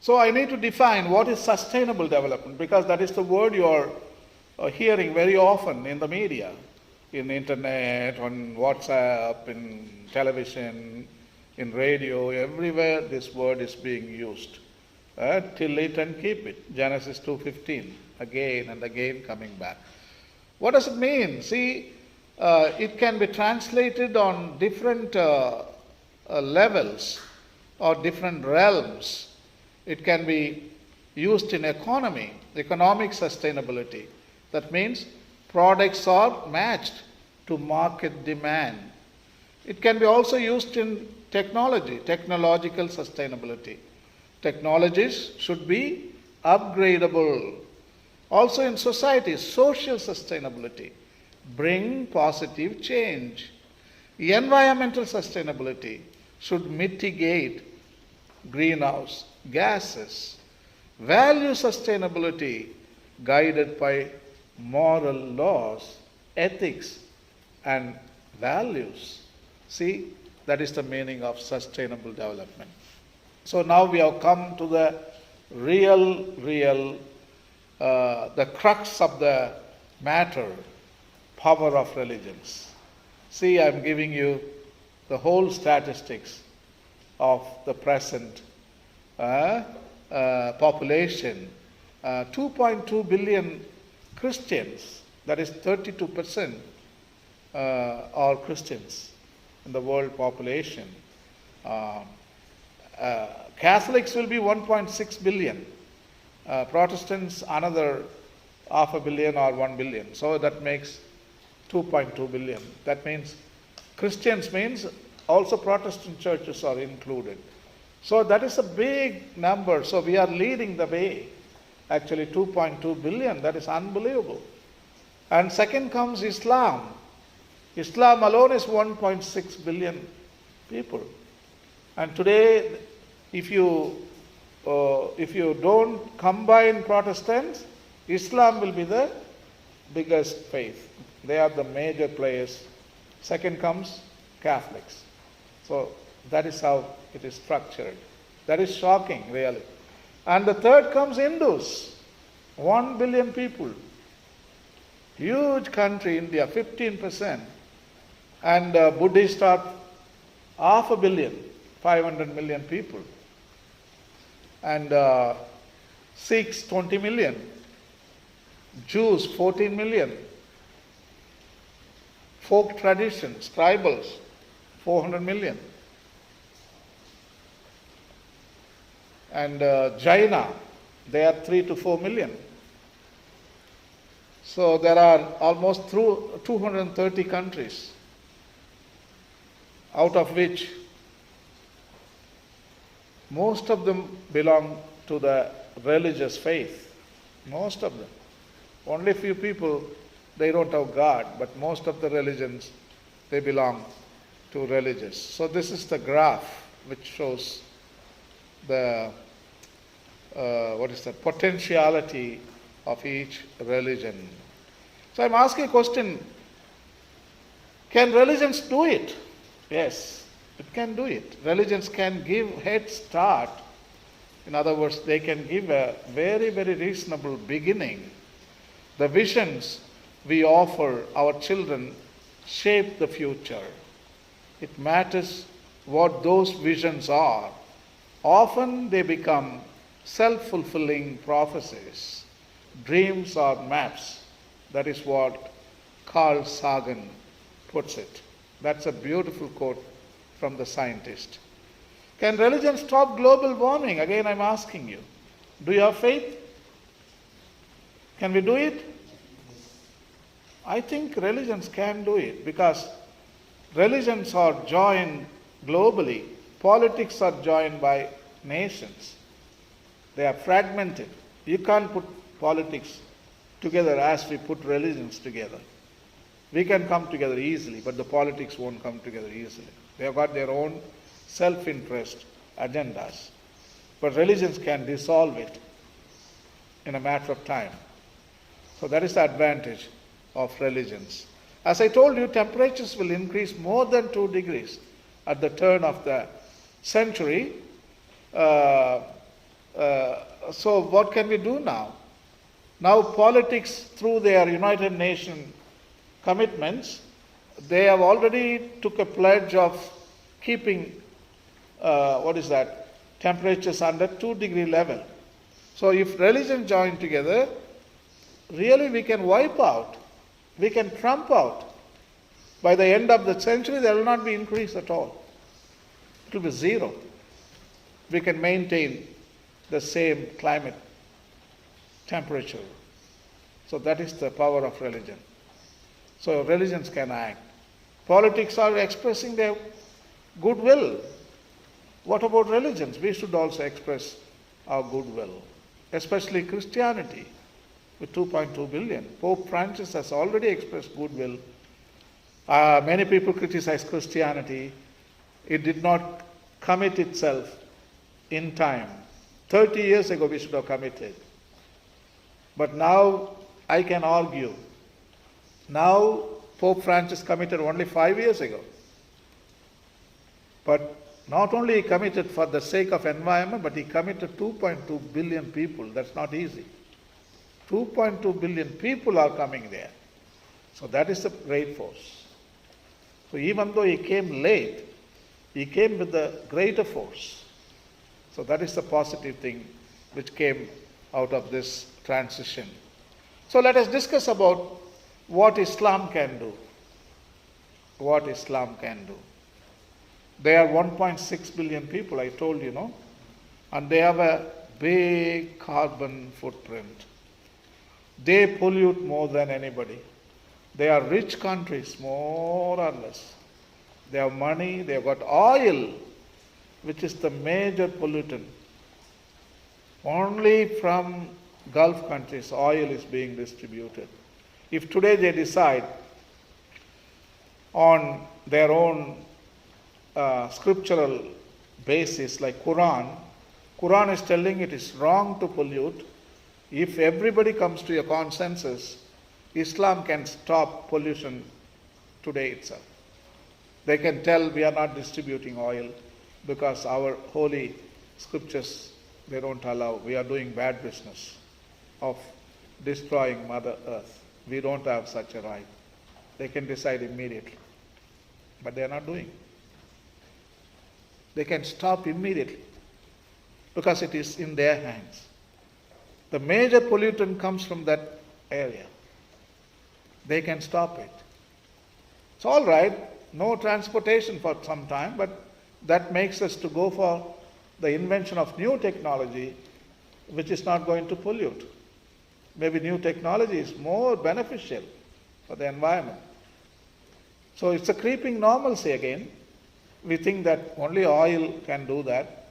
So I need to define what is sustainable development, because that is the word you are hearing very often in the media, in internet, on WhatsApp, in television, in radio, everywhere this word is being used. Till it and keep it. Genesis 2:15, again and again coming back. What does it mean? See, it can be translated on different levels or different realms. It can be used in economy, economic sustainability. That means products are matched to market demand. It can be also used in technology, technological sustainability. Technologies should be upgradable. Also in society, social sustainability, bring positive change. Environmental sustainability should mitigate greenhouse gases. Value sustainability, guided by moral laws, ethics, and values. See, that is the meaning of sustainable development. So now we have come to the the crux of the matter, power of religions. See, I am giving you the whole statistics of the present population. 2.2 billion Christians, that is 32%, are Christians in the world population. Catholics will be 1.6 billion. Protestants another half a billion or 1 billion. So that makes 2.2 billion. That means Christians means also Protestant churches are included. So that is a big number. So we are leading the way. Actually 2.2 billion, that is unbelievable. And second comes Islam. Islam alone is 1.6 billion people. And today, if you don't combine Protestants, Islam will be the biggest faith. They are the major players. Second comes Catholics. So that is how it is structured. That is shocking, really. And the third comes Hindus. 1 billion people. Huge country, India, 15%. And Buddhists are half a billion, 500 million people. And Sikhs, 20 million. Jews, 14 million. Folk traditions, tribals, 400 million. And Jaina, they are 3 to 4 million. So there are almost 230 countries, out of which most of them belong to the religious faith. Most of them. Only few people, they don't have God, but most of the religions, they belong to religious. So this is the graph which shows the potentiality of each religion. So I'm asking a question, can religions do it? Yes, it can do it. Religions can give head start. In other words, they can give a very, very reasonable beginning. The visions we offer our children shape the future. It matters what those visions are. Often they become self-fulfilling prophecies, dreams or maps. That is what Carl Sagan puts it. That's a beautiful quote from the scientist. Can religion stop global warming? Again, I'm asking you. Do you have faith? Can we do it? I think religions can do it, because religions are joined globally. Politics are joined by nations. They are fragmented. You can't put politics together as we put religions together. We can come together easily, but the politics won't come together easily. They have got their own self-interest agendas. But religions can dissolve it in a matter of time. So that is the advantage of religions. As I told you, temperatures will increase more than 2 degrees at the turn of the century. So what can we do now? Now politics, through their United Nations commitments, they have already took a pledge of keeping, temperatures under 2-degree level. So if religion join together, really we can wipe out, we can trump out. By the end of the century, there will not be increase at all. It will be zero. We can maintain the same climate temperature. So that is the power of religion. So religions can act. Politics are expressing their goodwill. What about religions? We should also express our goodwill, especially Christianity with 2.2 billion. Pope Francis has already expressed goodwill. Many people criticize Christianity. It did not commit itself in time. 30 years ago we should have committed. But now I can argue. Now Pope Francis committed only 5 years ago. But not only he committed for the sake of environment, but he committed 2.2 billion people. That's not easy. 2.2 billion people are coming there. So that is a great force. So even though he came late, he came with the greater force. So that is the positive thing which came out of this transition. So let us discuss about what Islam can do. What Islam can do. They are 1.6 billion people, I told you, no? And they have a big carbon footprint. They pollute more than anybody. They are rich countries, more or less. They have money, they have got oil, which is the major pollutant. Only from Gulf countries, oil is being distributed. If today they decide on their own scriptural basis, like Quran is telling it is wrong to pollute. If everybody comes to a consensus, Islam can stop pollution today itself. They can tell we are not distributing oil because our holy scriptures, they don't allow. We are doing bad business of destroying Mother Earth. We don't have such a right. They can decide immediately. But they are not doing. They can stop immediately because it is in their hands. The major pollutant comes from that area. They can stop it. It's all right, no transportation for some time, but that makes us to go for the invention of new technology which is not going to pollute. Maybe new technology is more beneficial for the environment. So it's a creeping normalcy again. We think that only oil can do that.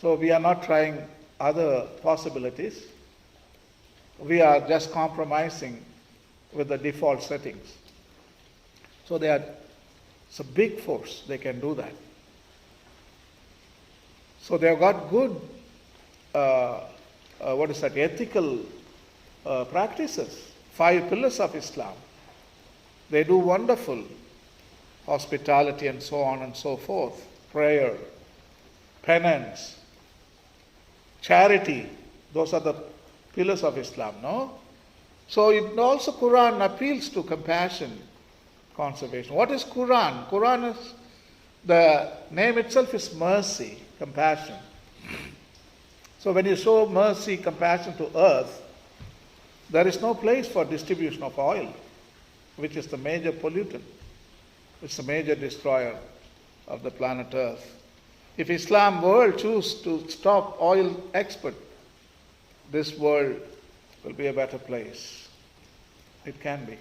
So we are not trying other possibilities. We are just compromising with the default settings. So it's a big force, they can do that. So they have got good, ethical practices, 5 pillars of Islam. They do wonderful hospitality and so on and so forth, prayer, penance, charity. Those are the pillars of Islam, no? So it also Quran appeals to compassion, conservation. What is Quran? Quran is, the name itself is mercy, compassion. So when you show mercy, compassion to earth, there is no place for distribution of oil, which is the major pollutant, which is the major destroyer of the planet Earth. If Islam world choose to stop oil export, this world will be a better place. It can be.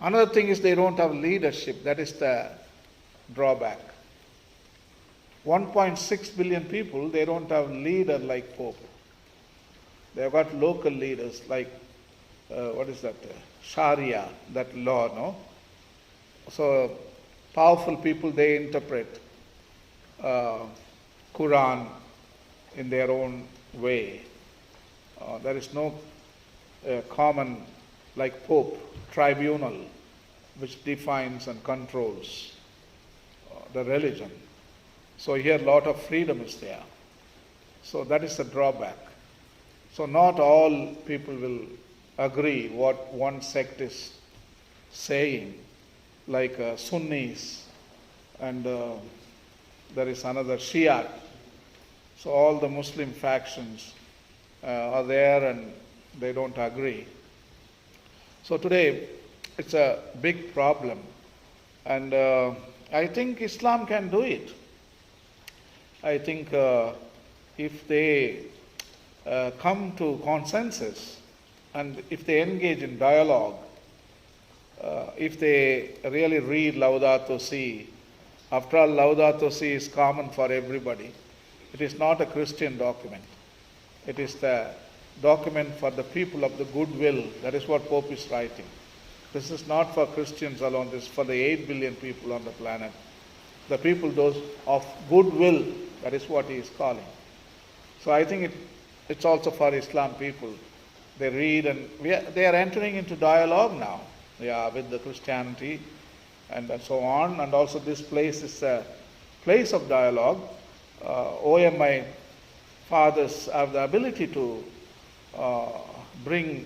Another thing is they don't have leadership. That is the drawback. 1.6 billion people, they don't have leader like Pope. They have got local leaders like, Sharia, that law, no? So powerful people, they interpret Quran in their own way. There is no common, like Pope, tribunal, which defines and controls the religion. So here a lot of freedom is there. So that is the drawback. So not all people will agree what one sect is saying, like Sunnis, and there is another Shia. So all the Muslim factions are there and they don't agree. So today it's a big problem, and I think Islam can do it. I think if they come to consensus and if they engage in dialogue, if they really read Laudato Si. After all, Laudato Si is common for everybody. It is not a Christian document. It is the document for the people of the goodwill. That is what Pope is writing. This is not for Christians alone. This is for the 8 billion people on the planet. The people, those of goodwill, that is what he is calling. So I think it's also for Islam people. They read and they are entering into dialogue now, with the Christianity and so on. And also this place is a place of dialogue. OMI fathers have the ability to bring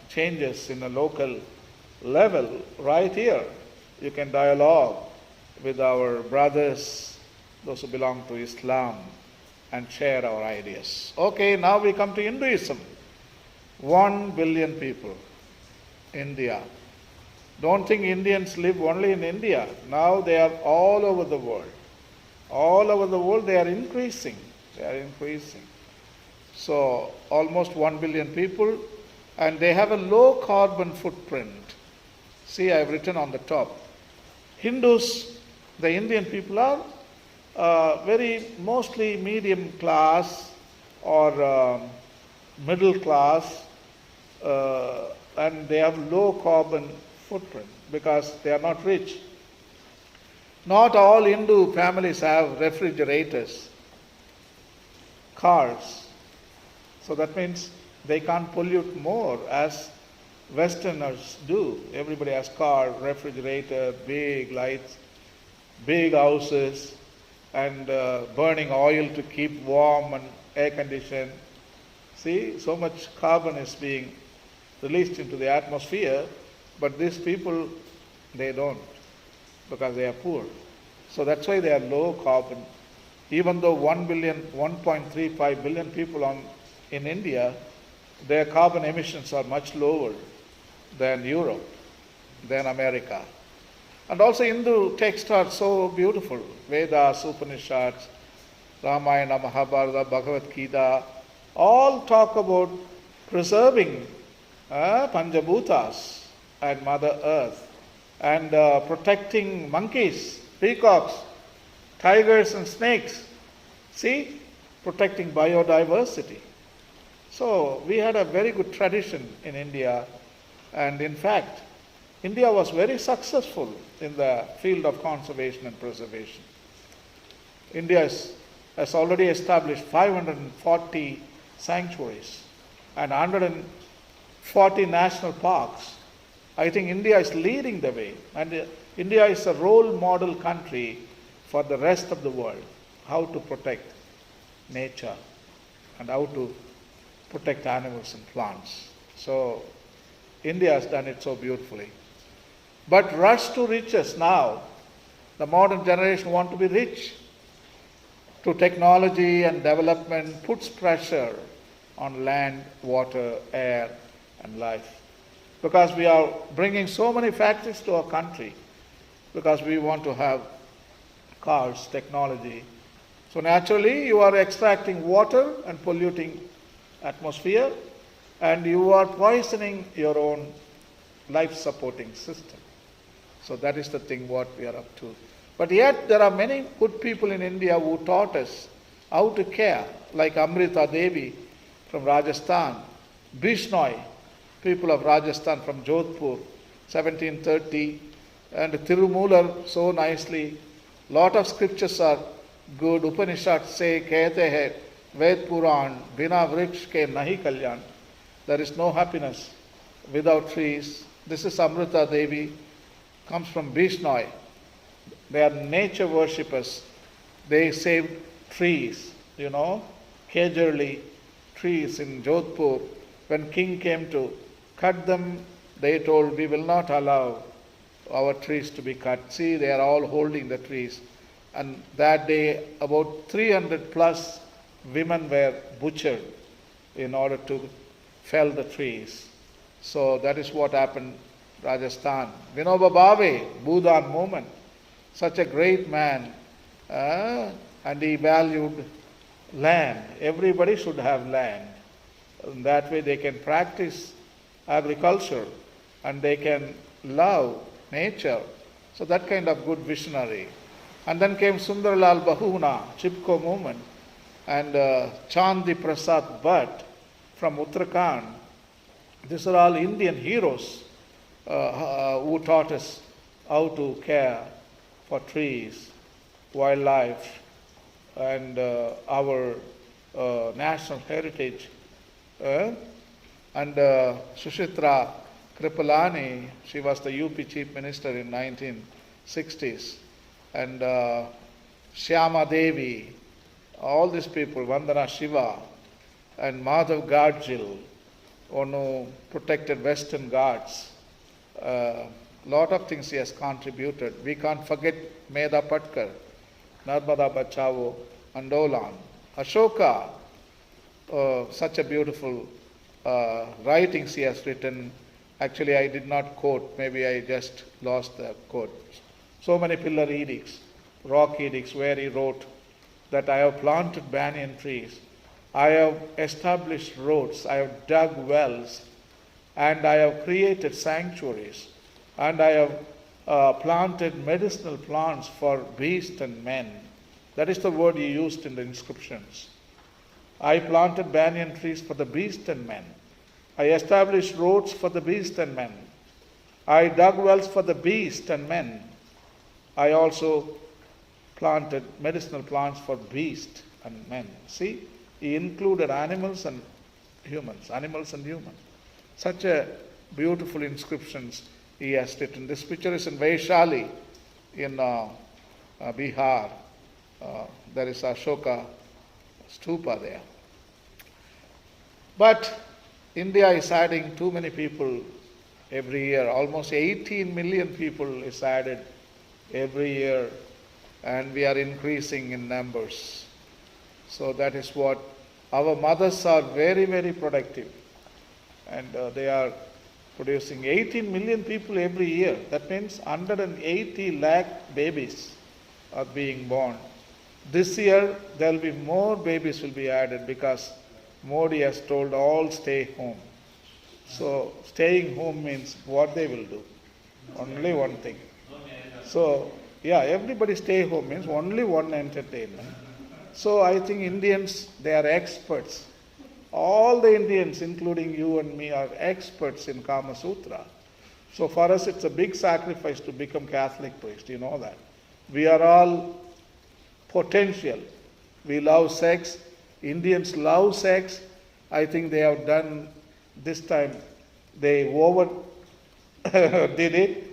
changes in a local level right here. You can dialogue with our brothers, those who belong to Islam, and share our ideas. Okay, now we come to Hinduism. 1 billion people. India. Don't think Indians live only in India. Now they are all over the world. All over the world they are increasing. They are increasing. So almost 1 billion people, and they have a low carbon footprint. See, I have written on the top. Hindus, the Indian people are very mostly medium class or middle class, and they have low carbon footprint because they are not rich. Not all Hindu families have refrigerators, cars. So that means they can't pollute more as Westerners do. Everybody has car, refrigerator, big lights, big houses, and burning oil to keep warm and air conditioned. See, so much carbon is being released into the atmosphere, but these people, they don't, because they are poor. So that's why they are low carbon. Even though 1.35 billion people in India, their carbon emissions are much lower than Europe, than America. And also Hindu texts are so beautiful. Vedas, Upanishads, Ramayana, Mahabharata, Bhagavad Gita, all talk about preserving Panjabhutas and Mother Earth, and protecting monkeys, peacocks, tigers and snakes. See, protecting biodiversity. So we had a very good tradition in India, and in fact, India was very successful in the field of conservation and preservation. India has already established 540 sanctuaries and 140 national parks. I think India is leading the way, and India is a role model country for the rest of the world, how to protect nature and how to protect animals and plants. So India has done it so beautifully. But rush to riches now. The modern generation want to be rich. To technology and development puts pressure on land, water, air, and life. Because we are bringing so many factories to our country, because we want to have cars, technology. So naturally you are extracting water and polluting atmosphere, and you are poisoning your own life-supporting system. So that is the thing what we are up to. But yet there are many good people in India who taught us how to care, like Amrita Devi from Rajasthan, Bishnoi, people of Rajasthan from Jodhpur, 1730, and Tirumular so nicely. Lot of scriptures are good. Upanishads say, Kehte hai, Ved Puran, Bina Vriksh ke nahi kalyan. There is no happiness without trees. This is Amrita Devi, comes from Bishnoi. They are nature worshippers. They saved trees. Kejarli trees in Jodhpur. When king came to cut them, they told, we will not allow our trees to be cut. See, they are all holding the trees. And that day, about 300 plus women were butchered in order to fell the trees. So that is what happened in Rajasthan. Vinoba Bhave, Bhudan movement, such a great man, and he valued land. Everybody should have land. And that way they can practice agriculture and they can love nature. So that kind of good visionary. And then came Sundarlal Bahuna, Chipko movement, and Chandi Prasad Bhatt from Uttarakhand. These are all Indian heroes who taught us how to care for trees, wildlife, and our national heritage. And Suchitra Kripalani, she was the UP Chief Minister in 1960s. And Shyama Devi, all these people, Vandana Shiva, and Madhav Gadgil, one who protected Western Ghats. Lot of things he has contributed. We can't forget Medha Patkar, Narmada Bachao, Andolan. Ashoka, such a beautiful writings he has written. Actually, I did not quote, maybe I just lost the quote. So many pillar edicts, rock edicts, where he wrote that I have planted banyan trees, I have established roads, I have dug wells, and I have created sanctuaries, and I have planted medicinal plants for beasts and men. That is the word he used in the inscriptions. I planted banyan trees for the beast and men. I established roads for the beast and men. I dug wells for the beast and men. I also planted medicinal plants for beast and men. See, he included animals and humans, Such a beautiful inscriptions he has written. This picture is in Vaishali in Bihar. There is Ashoka stupa there. But India is adding too many people every year. Almost 18 million people is added every year, and we are increasing in numbers. So that is what our mothers are very, very productive, and they are producing 18 million people every year. That means 180 lakh babies are being born. This year there will be more babies will be added because Modi has told all stay home. So staying home means what they will do? Only one thing. So, everybody stay home means only one entertainment. So I think Indians, they are experts. All the Indians, including you and me, are experts in Kama Sutra. So for us, it's a big sacrifice to become Catholic priest. You know that. We are all potential. We love sex. Indians love sex. I think they have done this time. They over did it.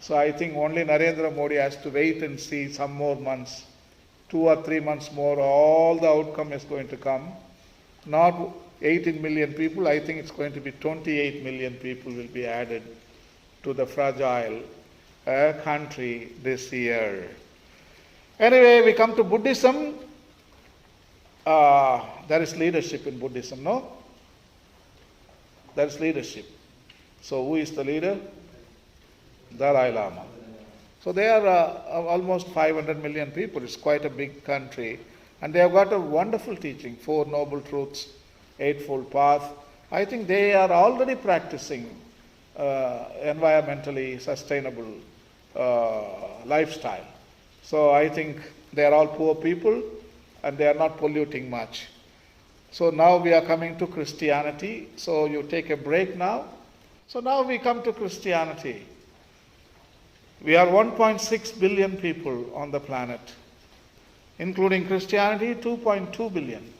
So I think only Narendra Modi has to wait and see some more months, 2 or 3 months more, all the outcome is going to come. Not 18 million people, I think it's going to be 28 million people will be added to the fragile country this year. Anyway, we come to Buddhism. There is leadership in Buddhism, no? There is leadership. So who is the leader? Dalai Lama. So they are almost 500 million people. It's quite a big country. And they have got a wonderful teaching, 4 Noble Truths, Eightfold Path. I think they are already practicing environmentally sustainable lifestyle. So I think they are all poor people and they are not polluting much. So now we are coming to Christianity. So you take a break now. So now we come to Christianity. We are 1.6 billion people on the planet, including Christianity, 2.2 billion.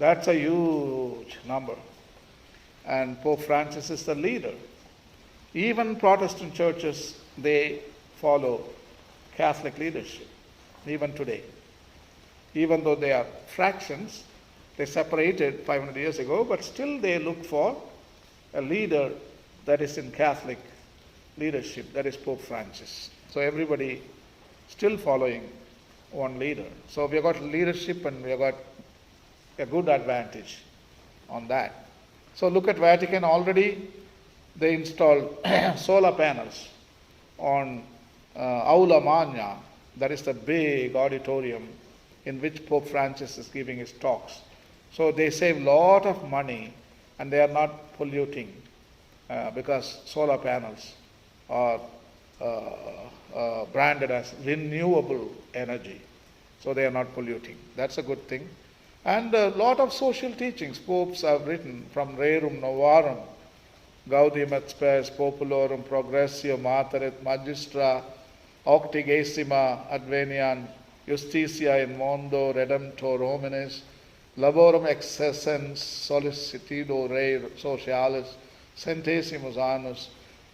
That's a huge number. And Pope Francis is the leader. Even Protestant churches, they follow Catholic leadership, even today. even though they are fractions. They separated 500 years ago, but still they look for a leader that is in Catholic leadership, that is Pope Francis. So everybody still following one leader. So we have got leadership and we have got a good advantage on that. So look at Vatican, already they installed solar panels on Aula Magna, that is the big auditorium in which Pope Francis is giving his talks. So they save a lot of money and they are not polluting because solar panels are branded as renewable energy. So they are not polluting. That's a good thing. And a lot of social teachings popes have written, from Rerum Novarum, Gaudium et Spes Populorum Progressio Mater et Magistra Octigesima Adveniam Justitia in Mondo Redemptor Hominis Laborum Excessens Solicitudo Rei Socialis Centesimus Annus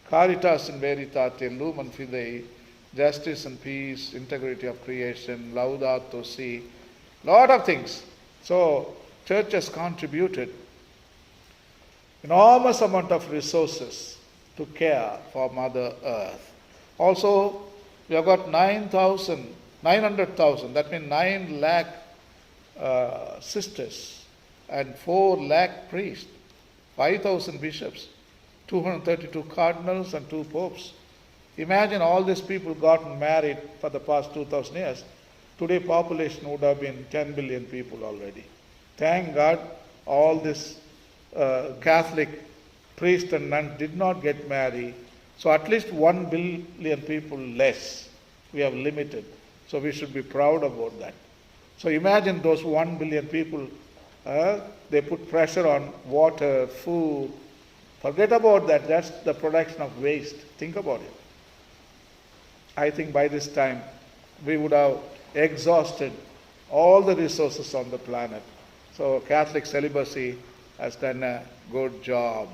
Caritas in Veritate Lumen Fidei Justice and Peace, Integrity of Creation, Laudato Si, lot of things. So church has contributed enormous amount of resources to care for Mother Earth. Also, we have got 900,000, that means 9 lakh sisters and 4 lakh priests, 5,000 bishops, 232 cardinals and 2 popes. Imagine all these people got married for the past 2,000 years. Today population would have been 10 billion people already. Thank God all this Catholic priests and nuns did not get married. So at least 1 billion people less we have limited. So we should be proud about that. So imagine those 1 billion people, they put pressure on water, food. Forget about that. That's the production of waste. Think about it. I think by this time we would have exhausted all the resources on the planet. So Catholic celibacy has done a good job.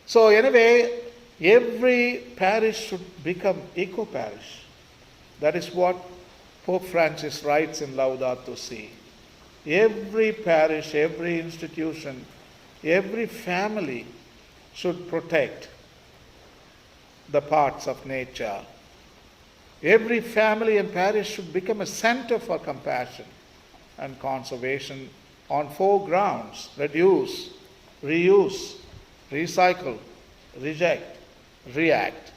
So anyway, every parish should become eco-parish. That is what Pope Francis writes in Laudato Si. Every parish, every institution, every family should protect the parts of nature. Every family and parish should become a center for compassion and conservation on 4 grounds: reduce, reuse, recycle, reject, react.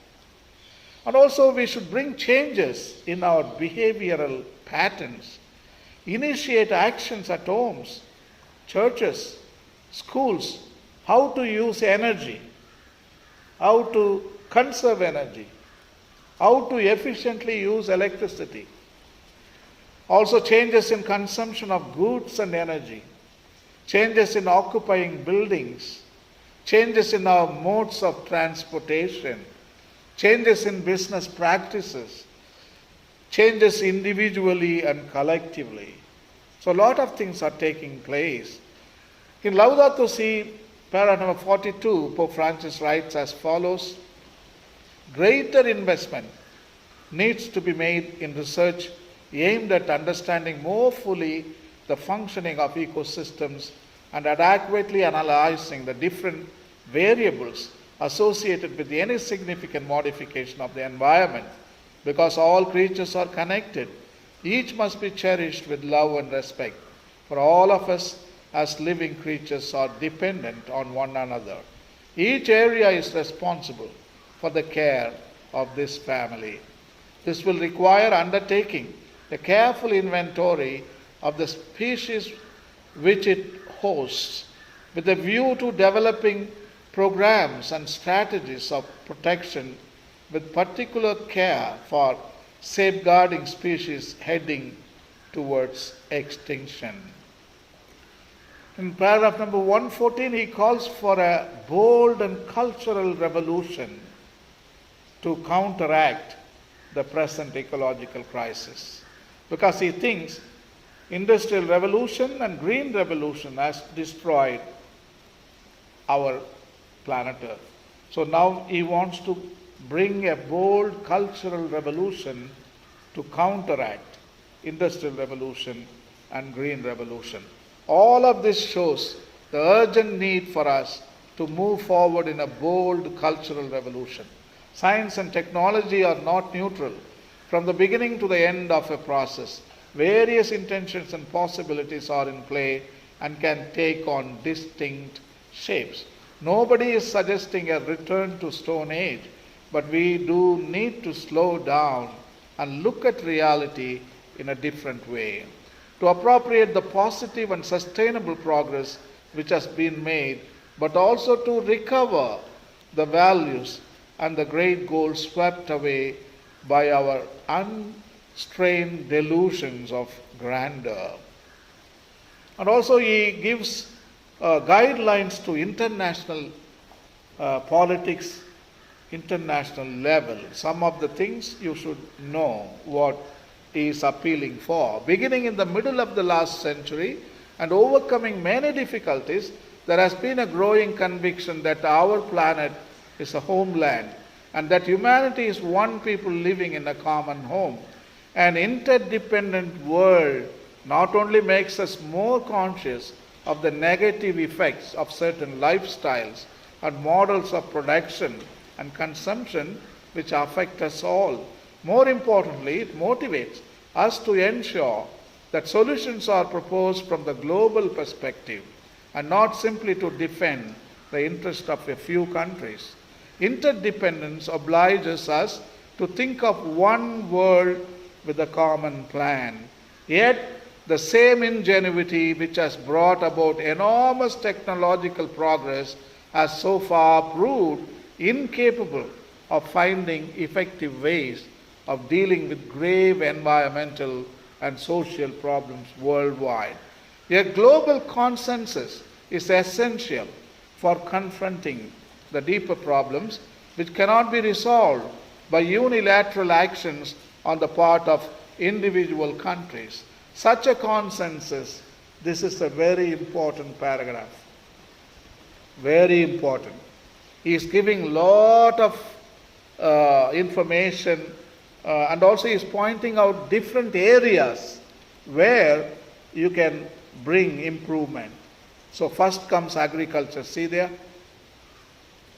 And also we should bring changes in our behavioral patterns, initiate actions at homes, churches, schools, how to use energy, how to conserve energy, how to efficiently use electricity. Also changes in consumption of goods and energy, changes in occupying buildings, changes in our modes of transportation, changes in business practices, changes individually and collectively. So a lot of things are taking place. In Laudato Si, paragraph number 42, Pope Francis writes as follows: greater investment needs to be made in research aimed at understanding more fully the functioning of ecosystems and adequately analyzing the different variables associated with any significant modification of the environment. Because all creatures are connected, each must be cherished with love and respect. For all of us as living creatures are dependent on one another. Each area is responsible for the care of this family. This will require undertaking a careful inventory of the species which it hosts, with a view to developing programs and strategies of protection with particular care for safeguarding species heading towards extinction. In paragraph number 114, he calls for a bold and cultural revolution to counteract the present ecological crisis, because he thinks industrial revolution and green revolution has destroyed our planet Earth. So now he wants to bring a bold cultural revolution to counteract Industrial Revolution, and Green Revolution. All of this shows the urgent need for us to move forward in a bold cultural revolution. Science and technology are not neutral. From the beginning to the end of a process, various intentions and possibilities are in play and can take on distinct shapes. Nobody is suggesting a return to Stone Age, but we do need to slow down and look at reality in a different way, to appropriate the positive and sustainable progress which has been made, but also to recover the values and the great goals swept away by our unstrained delusions of grandeur. And also he gives guidelines to international politics, international level. Some of the things you should know what he is appealing for. Beginning in the middle of the last century and overcoming many difficulties, there has been a growing conviction that our planet is a homeland and that humanity is one people living in a common home. An interdependent world not only makes us more conscious of the negative effects of certain lifestyles and models of production and consumption which affect us all. More importantly, it motivates us to ensure that solutions are proposed from the global perspective and not simply to defend the interest of a few countries. Interdependence obliges us to think of one world with a common plan. Yet, the same ingenuity which has brought about enormous technological progress has so far proved incapable of finding effective ways of dealing with grave environmental and social problems worldwide. A global consensus is essential for confronting the deeper problems which cannot be resolved by unilateral actions on the part of individual countries. Such a consensus, this is a very important paragraph. Very important. He is giving a lot of information and also he is pointing out different areas where you can bring improvement. So first comes agriculture. See there?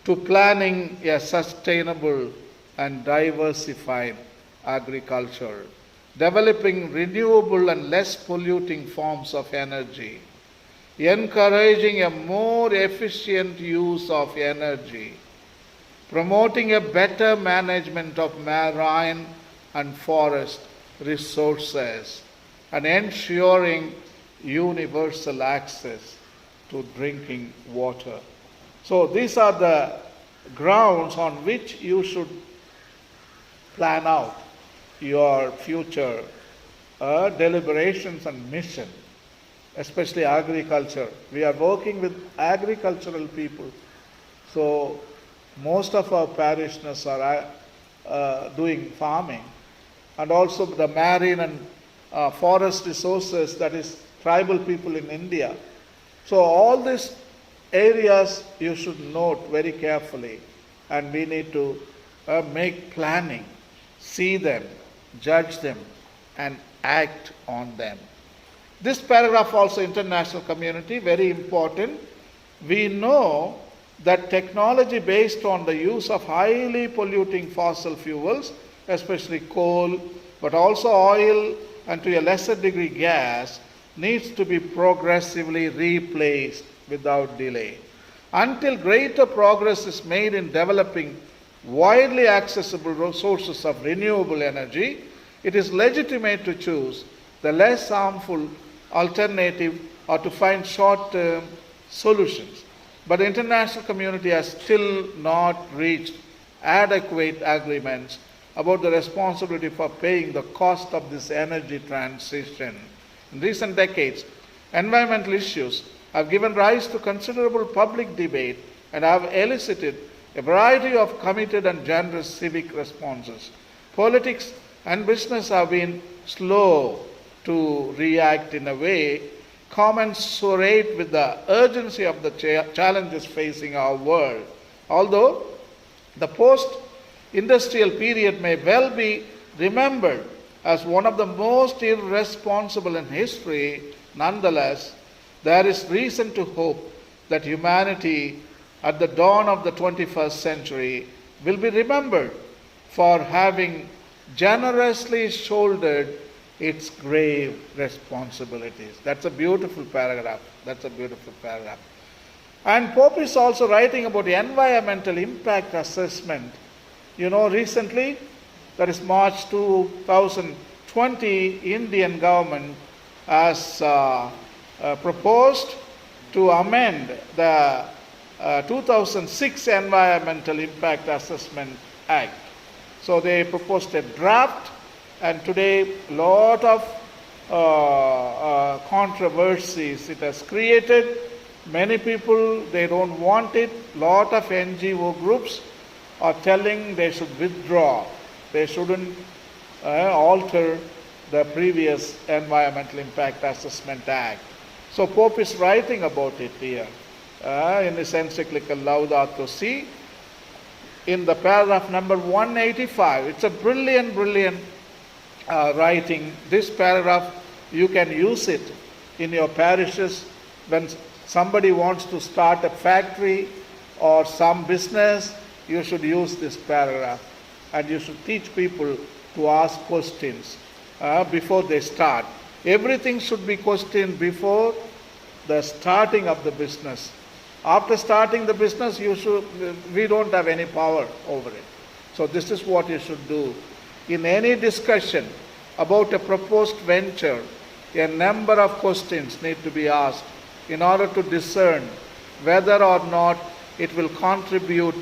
To planning a sustainable and diversified agriculture, developing renewable and less polluting forms of energy, encouraging a more efficient use of energy, promoting a better management of marine and forest resources, and ensuring universal access to drinking water. So these are the grounds on which you should plan out your future deliberations and mission, especially agriculture. We are working with agricultural people. So most of our parishioners are doing farming, and also the marine and forest resources, that is tribal people in India. So all these areas you should note very carefully, and we need to make planning, see them, judge them, and act on them. This paragraph also, international community, very important. We know that technology based on the use of highly polluting fossil fuels, especially coal, but also oil and to a lesser degree gas, needs to be progressively replaced without delay. Until greater progress is made in developing widely accessible sources of renewable energy, it is legitimate to choose the less harmful alternative or to find short-term solutions. But the international community has still not reached adequate agreements about the responsibility for paying the cost of this energy transition. In recent decades, environmental issues have given rise to considerable public debate and have elicited a variety of committed and generous civic responses. Politics and business have been slow to react in a way commensurate with the urgency of the challenges facing our world. Although the post-industrial period may well be remembered as one of the most irresponsible in history, nonetheless, there is reason to hope that humanity at the dawn of the 21st century will be remembered for having generously shouldered its grave responsibilities. That's a beautiful paragraph. That's a beautiful paragraph. And Pope is also writing about the environmental impact assessment. Recently, that is March 2020, Indian government has proposed to amend the 2006 Environmental Impact Assessment Act. So they proposed a draft, and today a lot of controversies it has created. Many people, they don't want it. Lot of NGO groups are telling they should withdraw. They shouldn't alter the previous Environmental Impact Assessment Act. So Pope is writing about it here in his encyclical Laudato Si. In the paragraph number 185, it's a brilliant writing. This paragraph, you can use it in your parishes when somebody wants to start a factory or some business. You should use this paragraph, and you should teach people to ask questions before they start. Everything should be questioned before the starting of the business. After starting the business, we don't have any power over it. So this is what you should do. In any discussion about a proposed venture, a number of questions need to be asked in order to discern whether or not it will contribute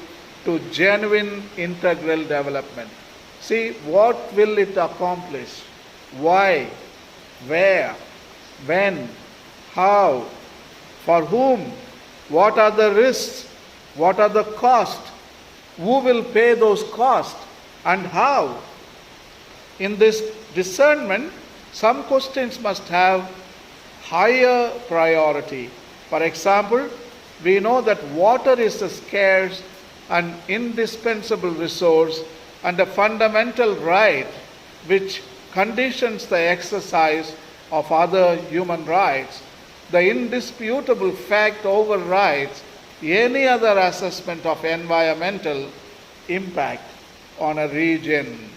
to genuine integral development. See, what will it accomplish? Why? Where? When? How? For whom? What are the risks? What are the costs? Who will pay those costs? And how? In this discernment, some questions must have higher priority. For example, we know that water is a scarce and indispensable resource and a fundamental right which conditions the exercise of other human rights. The indisputable fact overrides any other assessment of environmental impact on a region.